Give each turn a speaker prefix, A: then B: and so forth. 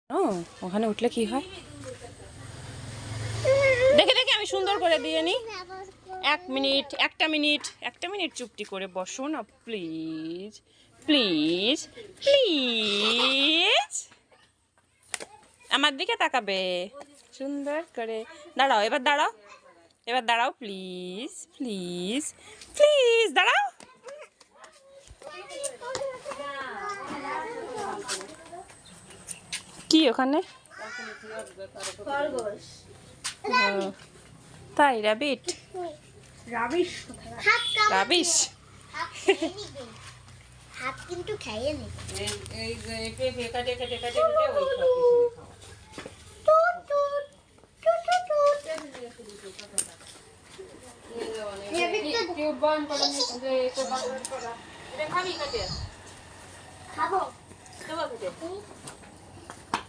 A: ও ওখানে উঠলে কি হয় দেখে দেখে আমি সুন্দর করে দিয়ে নি। একটা মিনিট চুপটি করে বসো না প্লিজ প্লিজ প্লিজ। আমার দিকে তাকাবে সুন্দর করে। দাঁড়াও এবার দাঁড়াও প্লিজ প্লিজ প্লিজ দাঁড়াও। কি ওখানে তাই র্যাবিট রাবিশ
B: হাত কিন্তু খাইয়ে নি খাবো